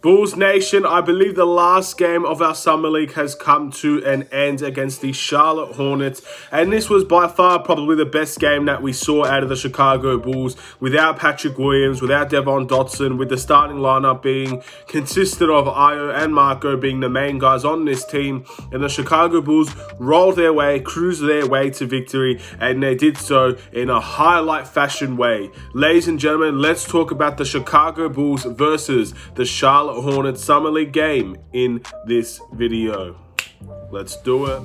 Bulls Nation, I believe the last game of our Summer League has come to an end against the Charlotte Hornets, and this was by far probably the best game that we saw out of the Chicago Bulls, without Patrick Williams, without Devon Dotson, with the starting lineup being consisted of Ayo and Marco being the main guys on this team, and the Chicago Bulls rolled their way, cruised their way to victory, and they did so in a highlight fashion way. Ladies and gentlemen, let's talk about the Chicago Bulls versus the Charlotte Hornets Summer League game in this video. Let's do it.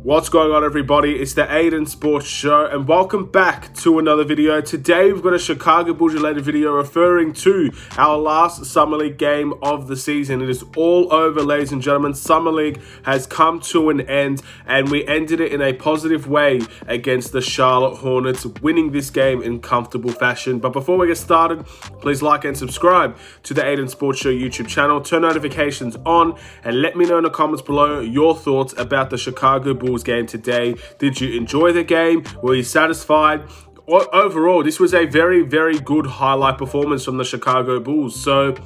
What's going on, everybody? It's the Aidan Sports Show, and welcome back to another video. Today we've got a Chicago Bulls related video referring to our last Summer League game of the season. It is all over, ladies and gentlemen. Summer League has come to an end, and we ended it in a positive way against the Charlotte Hornets, winning this game in comfortable fashion. But before we get started, please like and subscribe to the Aidan Sports Show YouTube channel. Turn notifications on, and let me know in the comments below your thoughts about the Chicago Bulls game today. Did you enjoy the game? Were you satisfied? Overall, this was a very, very good highlight performance from the Chicago Bulls. So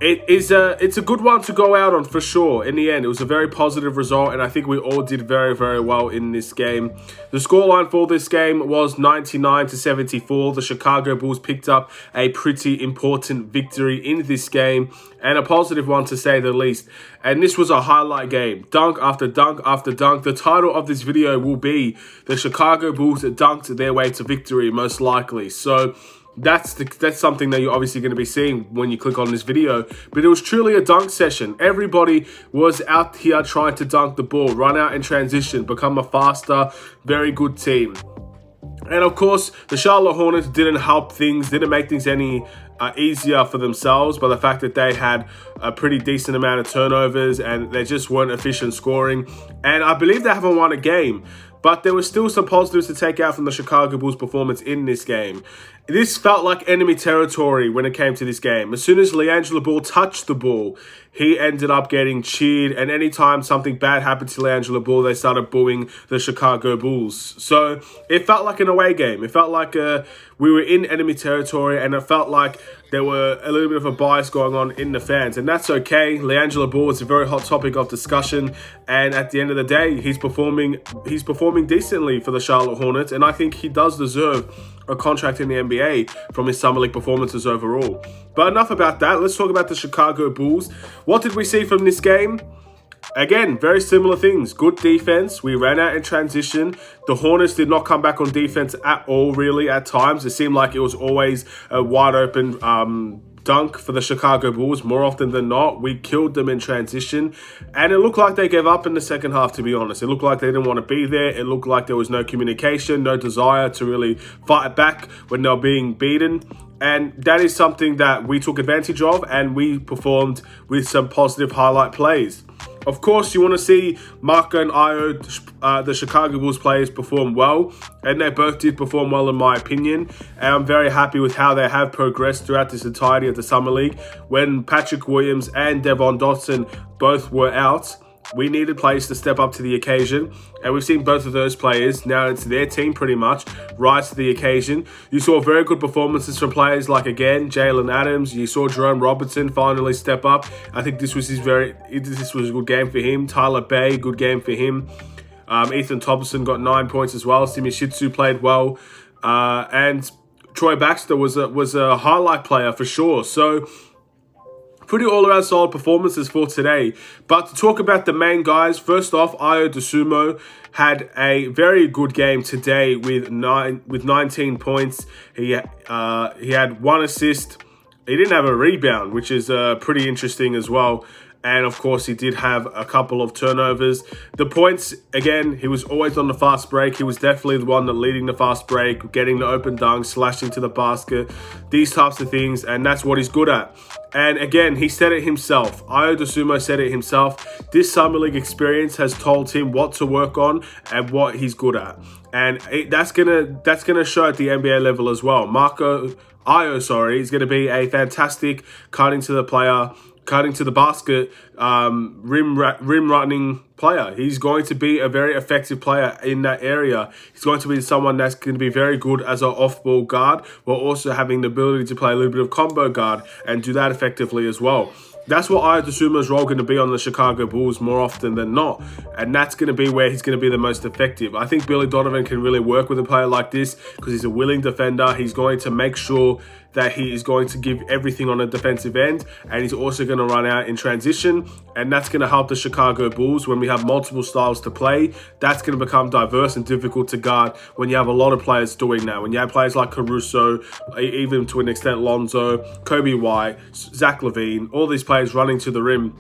it's a good one to go out on for sure. In the end, it was a very positive result, and I think we all did very, very well in this game. The scoreline for this game was 99-74. The Chicago Bulls picked up a pretty important victory in this game, and a positive one to say the least. And this was a highlight game. Dunk after dunk after dunk. The title of this video will be the Chicago Bulls that dunked their way to victory, most likely. So that's something that you're obviously going to be seeing when you click on this video. But it was truly a dunk session. Everybody was out here trying to dunk the ball, run out in transition, become a faster, very good team. And of course, the Charlotte Hornets didn't help things, didn't make things any easier for themselves by the fact that they had a pretty decent amount of turnovers and they just weren't efficient scoring. And I believe they haven't won a game, but there were still some positives to take out from the Chicago Bulls' performance in this game. This felt like enemy territory when it came to this game. As soon as LiAngelo Ball touched the ball, he ended up getting cheered, and anytime something bad happened to LiAngelo Ball, they started booing the Chicago Bulls. So it felt like an away game. It felt like we were in enemy territory, and it felt like there were a little bit of a bias going on in the fans, and that's okay. LiAngelo Ball is a very hot topic of discussion, and at the end of the day, he's performing decently for the Charlotte Hornets, and I think he does deserve a contract in the NBA from his Summer League performances overall. But enough about that. Let's talk about the Chicago Bulls. What did we see from this game? Again, very similar things. Good defense. We ran out in transition. The Hornets did not come back on defense at all, really, at times. It seemed like it was always a wide open dunk for the Chicago Bulls. More often than not, we killed them in transition, and it looked like they gave up in the second half, to be honest. It looked like they didn't want to be there. It looked like there was no communication, no desire to really fight back when they were being beaten. And that is something that we took advantage of, and we performed with some positive highlight plays. Of course, you want to see Marco and Ayo, the Chicago Bulls players, perform well, and they both did perform well in my opinion. And I'm very happy with how they have progressed throughout this entirety of the Summer League. When Patrick Williams and Devon Dotson both were out, we needed players to step up to the occasion, and we've seen both of those players, now it's their team pretty much, rise to the occasion. You saw very good performances from players like, again, Jalen Adams. You saw Jerome Robertson finally step up. I think this was a good game for him. Tyler Bay, good game for him. Ethan Thompson got 9 points as well. Simic played well. And Troy Baxter was a highlight player for sure. So pretty all-around solid performances for today. But to talk about the main guys, first off, Ayo Dosunmu had a very good game today with 19 points. He had 1 assist. He didn't have a rebound, which is pretty interesting as well. And of course, he did have a couple of turnovers. The points, again, he was always on the fast break. He was definitely the one that leading the fast break, getting the open dunk, slashing to the basket, these types of things. And that's what he's good at. And again, he said it himself. Ayo Dosunmu said it himself. This Summer League experience has told him what to work on and what he's good at. And that's gonna show at the NBA level as well. Ayo is going to be a fantastic cutting to the player cutting to the basket, rim running player. He's going to be a very effective player in that area. He's going to be someone that's going to be very good as an off-ball guard, while also having the ability to play a little bit of combo guard and do that effectively as well. That's what Ayo Dosunmu's role going to be on the Chicago Bulls more often than not. And that's going to be where he's going to be the most effective. I think Billy Donovan can really work with a player like this because he's a willing defender. He's going to make sure that he is going to give everything on a defensive end, and he's also going to run out in transition, and that's going to help the Chicago Bulls when we have multiple styles to play. That's going to become diverse and difficult to guard when you have a lot of players doing that. When you have players like Caruso, even to an extent Lonzo, Kobe White, Zach LaVine, all these players running to the rim,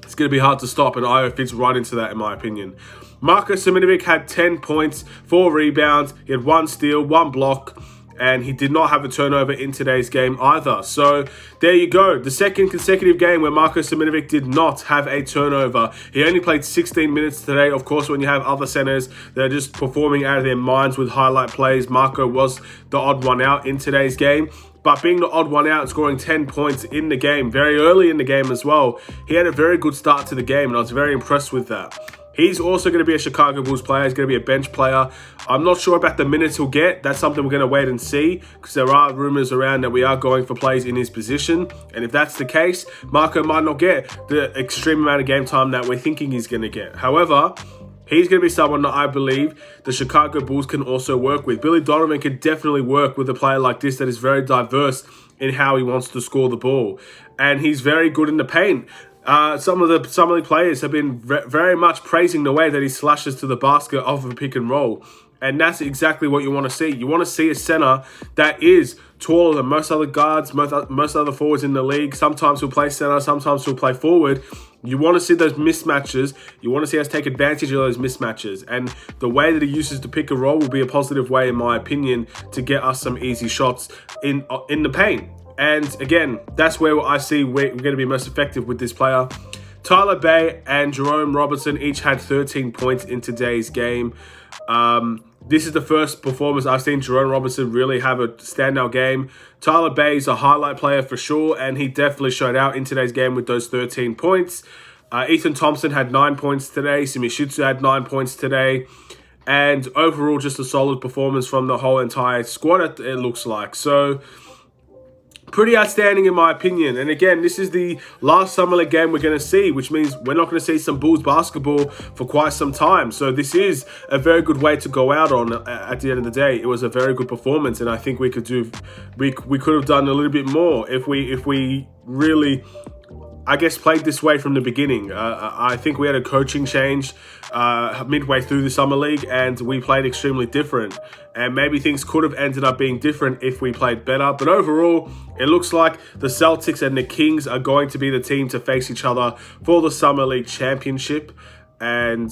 it's going to be hard to stop, and Ayo fits right into that in my opinion. Marko Simic had 10 points, 4 rebounds, he had 1 steal, 1 block, and he did not have a turnover in today's game either. So there you go. The second consecutive game where Marko Simic did not have a turnover. He only played 16 minutes today. Of course, when you have other centers that are just performing out of their minds with highlight plays, Marko was the odd one out in today's game. But being the odd one out, scoring 10 points in the game, very early in the game as well, he had a very good start to the game, and I was very impressed with that. He's also going to be a Chicago Bulls player. He's going to be a bench player. I'm not sure about the minutes he'll get. That's something we're going to wait and see, because there are rumors around that we are going for plays in his position. And if that's the case, Marko might not get the extreme amount of game time that we're thinking he's going to get. However, he's going to be someone that I believe the Chicago Bulls can also work with. Billy Donovan can definitely work with a player like this that is very diverse in how he wants to score the ball. And he's very good in the paint. Some of the players have been very much praising the way that he slashes to the basket off of a pick and roll. And that's exactly what you want to see. You want to see a center that is taller than most other guards, most other forwards in the league. Sometimes he'll play center, sometimes he'll play forward. You want to see those mismatches. You want to see us take advantage of those mismatches. And the way that he uses the pick and roll will be a positive way, in my opinion, to get us some easy shots in the paint. And again, that's where I see we're going to be most effective with this player. Tyler Bay and Jerome Robertson each had 13 points in today's game. This is the first performance I've seen Jerome Robertson really have a standout game. Tyler Bay is a highlight player for sure, and he definitely showed out in today's game with those 13 points. Ethan Thompson had 9 points today. Simi had 9 points today. And overall, just a solid performance from the whole entire squad, it looks like. So pretty outstanding in my opinion. And again, this is the last Summer League game we're going to see, which means we're not going to see some Bulls basketball for quite some time. So this is a very good way to go out on at the end of the day. It was a very good performance, and I think we could have done a little bit more if we really, I guess, played this way from the beginning. I think we had a coaching change midway through the Summer League, and we played extremely different. And maybe things could have ended up being different if we played better. But overall, it looks like the Celtics and the Kings are going to be the team to face each other for the Summer League Championship. And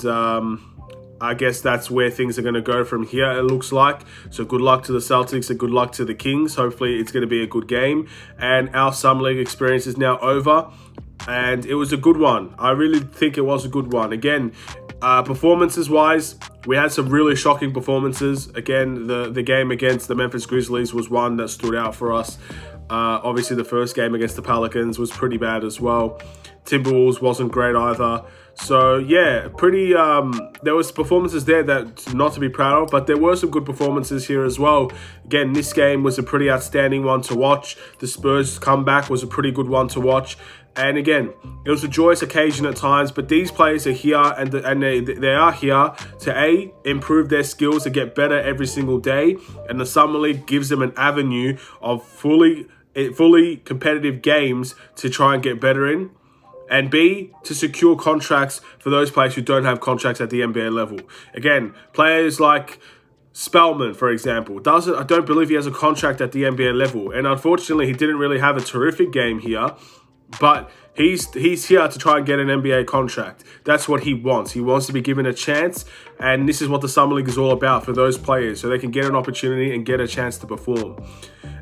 I guess that's where things are going to go from here, it looks like. So good luck to the Celtics and good luck to the Kings. Hopefully it's going to be a good game. And our Summer League experience is now over. And it was a good one. I really think it was a good one. Again, performances-wise, we had some really shocking performances. Again, the game against the Memphis Grizzlies was one that stood out for us. Obviously, the first game against the Pelicans was pretty bad as well. Timberwolves wasn't great either. So, yeah, there was performances there that not to be proud of, but there were some good performances here as well. Again, this game was a pretty outstanding one to watch. The Spurs comeback was a pretty good one to watch. And again, it was a joyous occasion at times, but these players are here and they are here to improve their skills, to get better every single day. And the Summer League gives them an avenue of fully competitive games to try and get better in. And B, to secure contracts for those players who don't have contracts at the NBA level. Again, players like Spellman, for example, I don't believe he has a contract at the NBA level. And unfortunately, he didn't really have a terrific game here. But he's here to try and get an NBA contract. That's what he wants. He wants to be given a chance. And this is what the Summer League is all about for those players, so they can get an opportunity and get a chance to perform.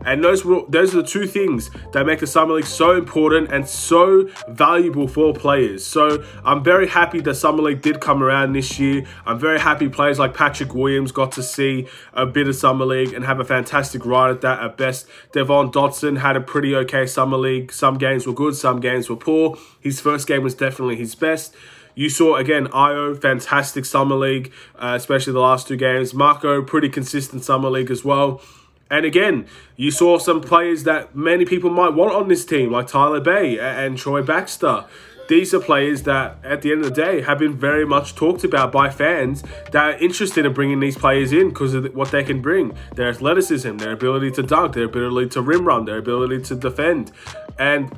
And those are the two things that make the Summer League so important and so valuable for players. So I'm very happy the Summer League did come around this year. I'm very happy players like Patrick Williams got to see a bit of Summer League and have a fantastic ride at that at best. Devon Dotson had a pretty okay Summer League. Some games were good, some games were poor. His first game was definitely his best. You saw, again, Io, fantastic Summer League, especially the last two games. Marco, pretty consistent Summer League as well. And again, you saw some players that many people might want on this team, like Tyler Bay and Troy Baxter. These are players that, at the end of the day, have been very much talked about by fans that are interested in bringing these players in because of what they can bring. Their athleticism, their ability to dunk, their ability to rim run, their ability to defend. And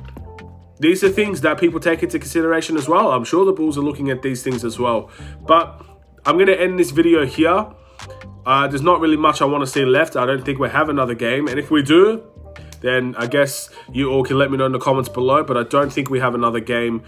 these are things that people take into consideration as well. I'm sure the Bulls are looking at these things as well. But I'm going to end this video here. There's not really much I want to see left. I don't think we have another game. And if we do, then I guess you all can let me know in the comments below. But I don't think we have another game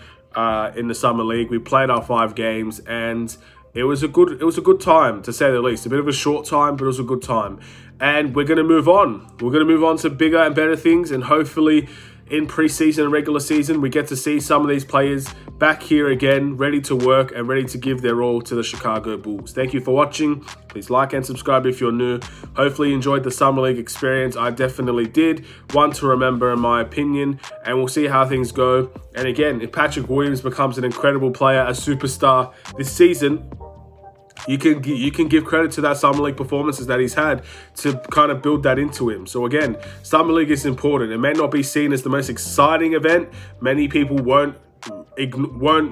in the Summer League. We played our 5 games and it was a good time, to say the least. A bit of a short time, but it was a good time. And we're going to move on. We're going to move on to bigger and better things, and hopefully in preseason and regular season, we get to see some of these players back here again, ready to work and ready to give their all to the Chicago Bulls. Thank you for watching. Please like and subscribe if you're new. Hopefully you enjoyed the Summer League experience. I definitely did. One to remember, in my opinion, and we'll see how things go. And again, if Patrick Williams becomes an incredible player, a superstar this season, you can give credit to that Summer League performances that he's had to kind of build that into him. So again, Summer League is important. It may not be seen as the most exciting event. Many people won't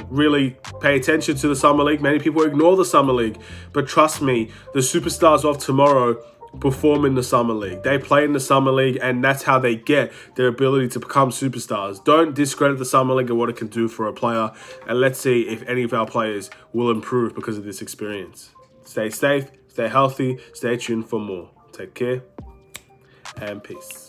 really pay attention to the Summer League. Many people ignore the Summer League. But trust me, the superstars of tomorrow perform in the Summer League. They play in the Summer League, and that's how they get their ability to become superstars. Don't discredit the Summer League and what it can do for a player, and let's see if any of our players will improve because of this experience. Stay safe, stay healthy, stay tuned for more. Take care, and peace.